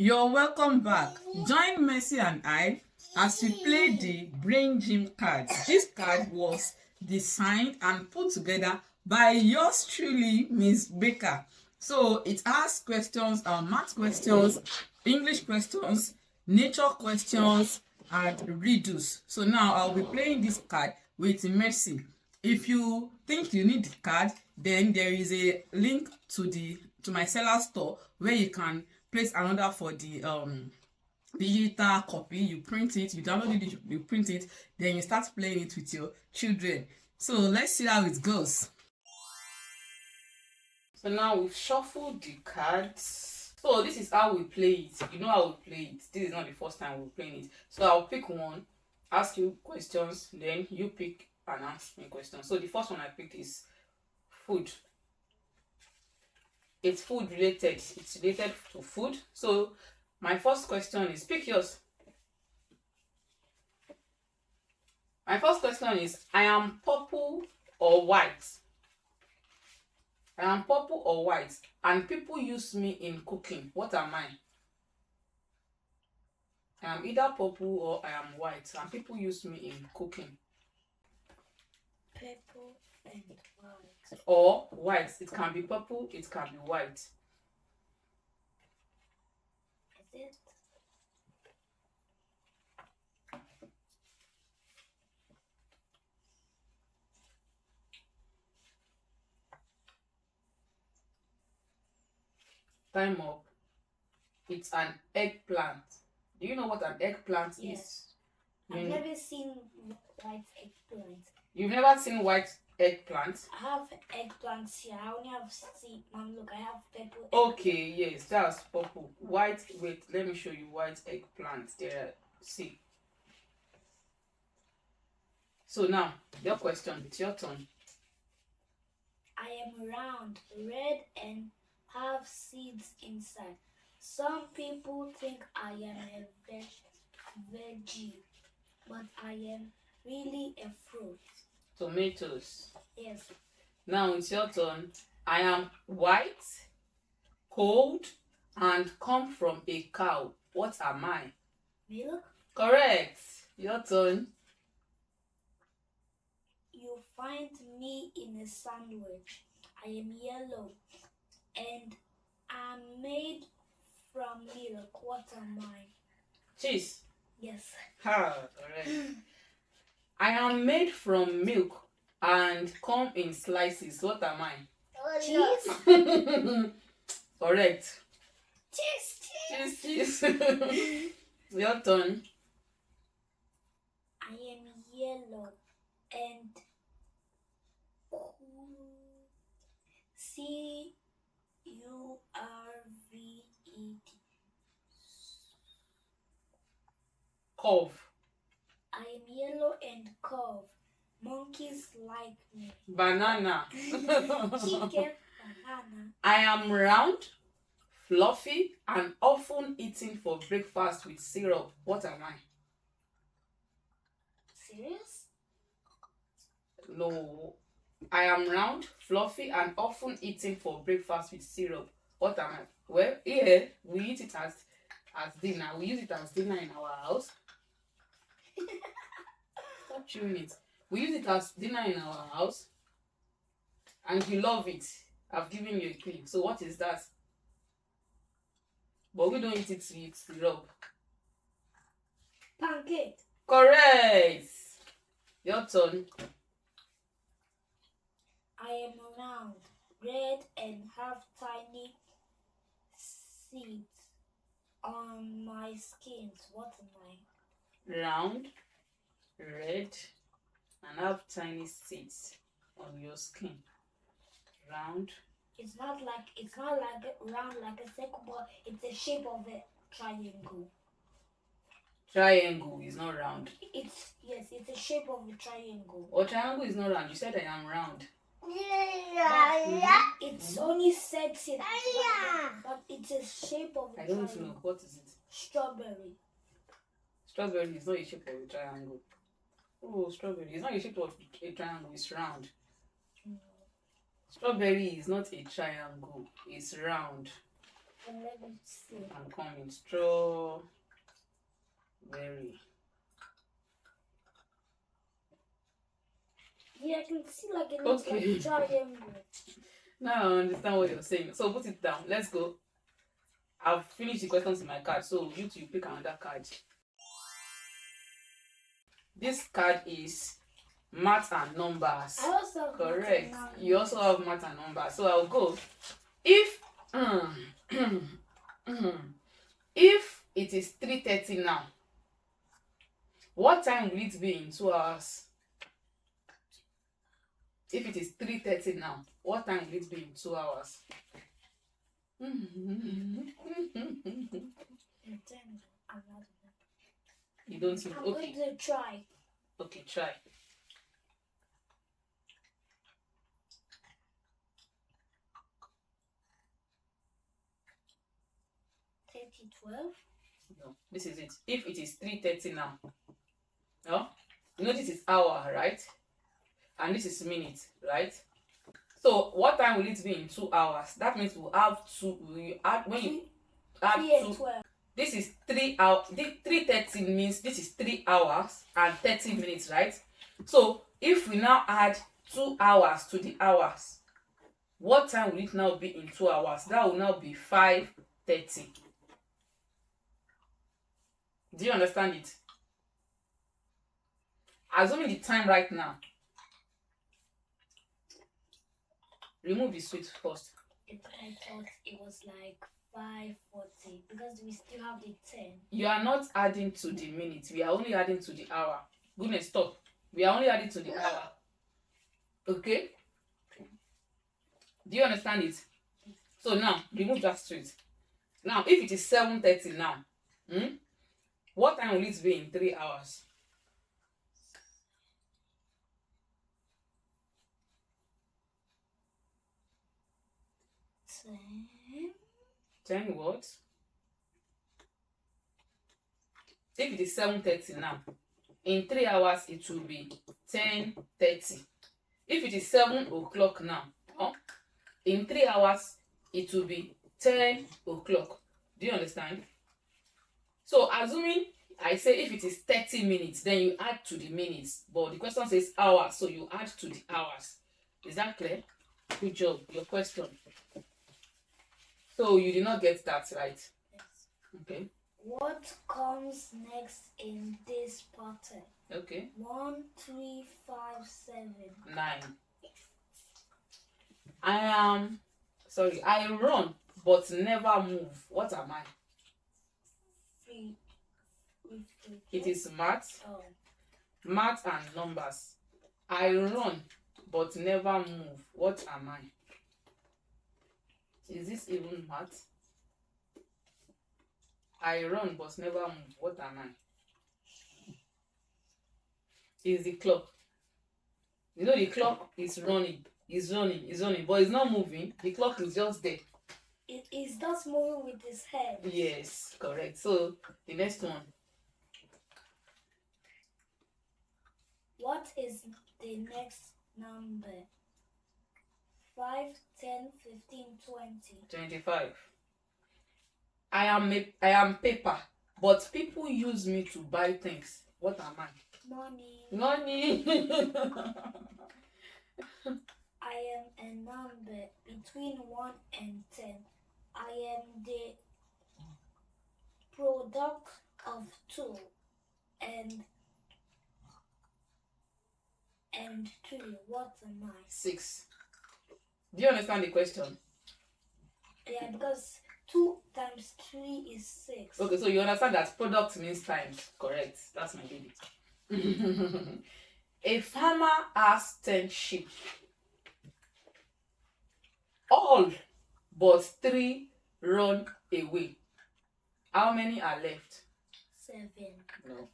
You're welcome back. Join Mercy and I as we play the Brain Gym card. This card was designed and put together by yours truly, Miss Becca. So it has questions, math questions, English questions, nature questions, and riddles. So now I'll be playing this card with Mercy. If you think you need the card, then there is a link to my seller store where you can place an order for the digital copy. You print it, you download it, you print it, then you start playing it with your children. So let's see how it goes. So now we've shuffled the cards. So this is how we play it. You know how we play it. This is not the first time we're playing it. So I'll pick one, ask you questions, then you pick and ask me questions. So the first one I picked is food. It's food related. It's related to food. So my first question is, pick yours. My first question is, I am purple or white? I am purple or white, and people use me in cooking. What am I? I am either purple or I am white, and people use me in cooking. Purple and white. Or white. It can be purple, it can be white. Is it? Time up. It's an eggplant. Do you know what an eggplant Yes. is? I've never seen white eggplant. You've never seen white eggplant? I have eggplants here. I only have Mom, look, I have purple. Okay, yes, that's purple. White, wait, let me show you white eggplant. There, see. So now, your question, it's your turn. I am round, red, and have seeds inside. Some people think I am a veggie, but I am really a fruit. Tomatoes. Yes. Now it's your turn. I am white, cold, and come from a cow. What am I? Milk. Correct. Your turn. You find me in a sandwich. I am yellow, and I'm made from milk. What am I? Cheese. Yes. Ha, correct. I am made from milk and come in slices. What am I? Cheese. Correct. Cheese. Cheese. Your turn. I am yellow and CURVED. Curve. I am yellow and curve. Monkeys like me. Banana. Chicken, banana. I am round, fluffy, and often eaten for breakfast with syrup. What am I? Serious? No. I am round, fluffy, and often eaten for breakfast with syrup. What am I? Well, here we eat it as dinner. We use it as dinner in our house. Stop chewing it. We use it as dinner in our house, and you love it. I've given you a clue. So what is that? But we don't eat it with syrup. Pancake. Correct. Your turn. I am round, red, and have tiny seeds on my skin. What am I? Round, red, and have tiny seeds on your skin. Round. It's not like round like a circle, but it's the shape of a triangle. Triangle is not round. It's the shape of a triangle. Or triangle is not round. You said I am round. It's only said it, but it's a shape of a I triangle. don't know. What is it? Strawberry. Strawberry is not a shape of a triangle. Oh, strawberry is not a shape of a triangle. It's round. Strawberry is not a triangle. It's round. And let me see. I'm coming. Strawberry. Yeah, I can see like it looks Okay. like triangle. Now I understand what you're saying. So put it down. Let's go. I've finished the questions in my card, so you two pick another card. This card is math and numbers. I also have Correct. math and You also have math and numbers. So I'll go. If if it is 3:30 now, what time will it be in 2 hours? If it is 3:30 now, what time will it be in 2 hours? You don't know. I'm Okay. going to try. Okay, try. No, this is it. If it is 3:30 now, no, you know this is hour, right? And this is minute, right? So what time will it be in 2 hours? That means we'll have two. We add when you add 3 and two. 12. This is 3 hours. 3:30 means this is 3 hours and 30 minutes, right? So if we now add 2 hours to the hours, what time will it now be in 2 hours? That will now be 5:30. Do you understand it? Assuming the time right now. Remove the sweet first. I thought it was like 5:40 because we still have the 10. You are not adding to the minute. We are only adding to the hour. Goodness, stop. We are only adding to the hour. Okay? Do you understand it? So now, remove that straight. Now, if it is 7:30 now, what time will it be in 3 hours? 10 what? If it is 7:30 now, in 3 hours it will be 10:30. If it is 7 o'clock now, in 3 hours it will be 10 o'clock. Do you understand? So assuming I say if it is 30 minutes, then you add to the minutes. But the question says hours, so you add to the hours. Is that clear? Good job. Your question. So you did not get that right. Yes. Okay. What comes next in this pattern? Okay. 1, 3, 5, 7. 9. I run but never move. What am I? 3. It is math. Oh. Math and numbers. I run but never move. What am I? Is this even math? I run but never move. What am I? Is the clock. You know the clock is running, but it's not moving. The clock is just there. It is just moving with his head. Yes, correct. So the next one. What is the next number? 5, 10, 15, 20. 25. I am paper, but people use me to buy things. What am I? Money. Money. I am a number between 1 and 10. I am the product of 2 and 3. What am I? 6. Do you understand the question? Yeah, because 2 times 3 is 6. Okay, so you understand that product means times. Correct. That's my baby. A farmer has 10 sheep. All but 3 run away. How many are left? 7. No.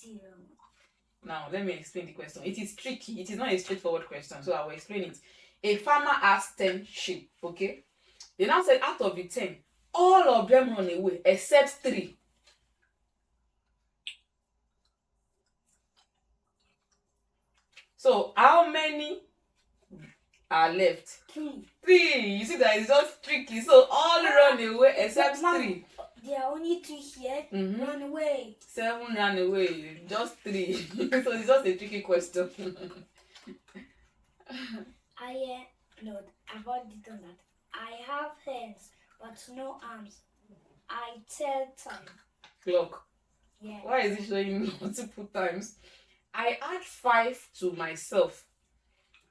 0. Now, let me explain the question. It is tricky. It is not a straightforward question, so I will explain it. A farmer has 10 sheep, okay? They now said out of the 10, all of them run away except 3. So, how many are left? 3. 3. You see that it's just tricky. So all run away except Mom, 3. there are only 3 here. Mm-hmm. Run away. 7 ran away. Just 3. So it's just a tricky question. No, I've already done that. I have hands but no arms. I tell time. Clock. Yeah. Why is it showing multiple times? I add 5 to myself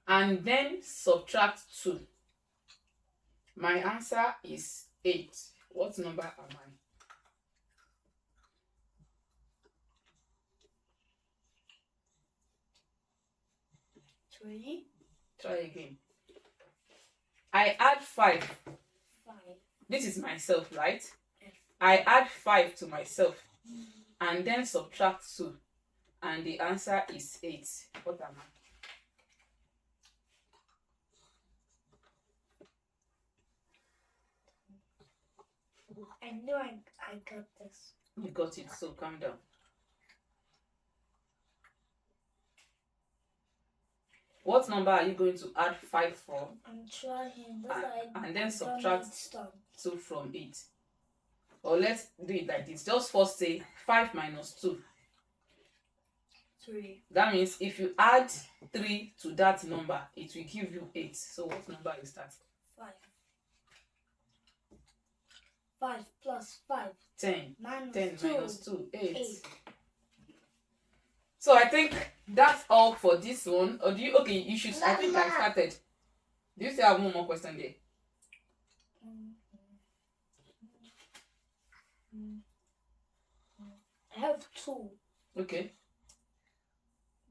and then subtract 2. My answer is 8. What number am I? 3. Try again. I add 5. 5. This is myself, right? Yes. I add 5 to myself and then subtract 2. And the answer is 8. What am I? I know I got this. You got it, so calm down. What number are you going to add 5 from? I'm trying. And then subtract 2 from it. Or let's do it like this. Just first say 5 minus 2. 3. That means if you add 3 to that number, it will give you 8. So what number is that? 5. 5 plus 5. 10. Minus 10 2. minus 2. 8. 8. So I think that's all for this one. Or do you, okay, you should, I think I started. Do you still have one more question there? I have 2. Okay.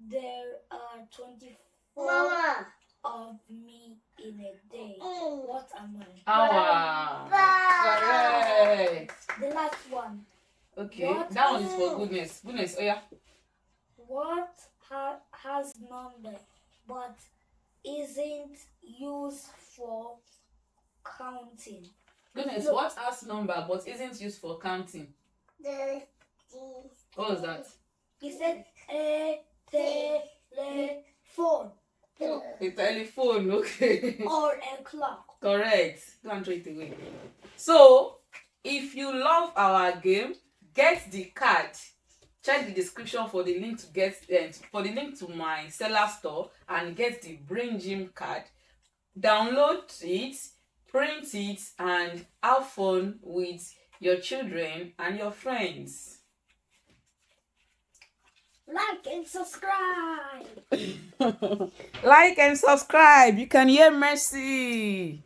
There are 24 of me in a day. What am I? Correct. The last one. Okay, that one is for goodness. Goodness, oh yeah. What has number but isn't used for counting? Goodness, Look. what has number but isn't used for counting? What was that? He said a telephone. A telephone, okay. Or a clock. Correct. Go and throw it away. So, if you love our game, get the card. Check the description for the link to get for the link to my seller store and get the Brain Gym card. Download it, print it, and have fun with your children and your friends. Like and subscribe. Like and subscribe. You can hear Mercy.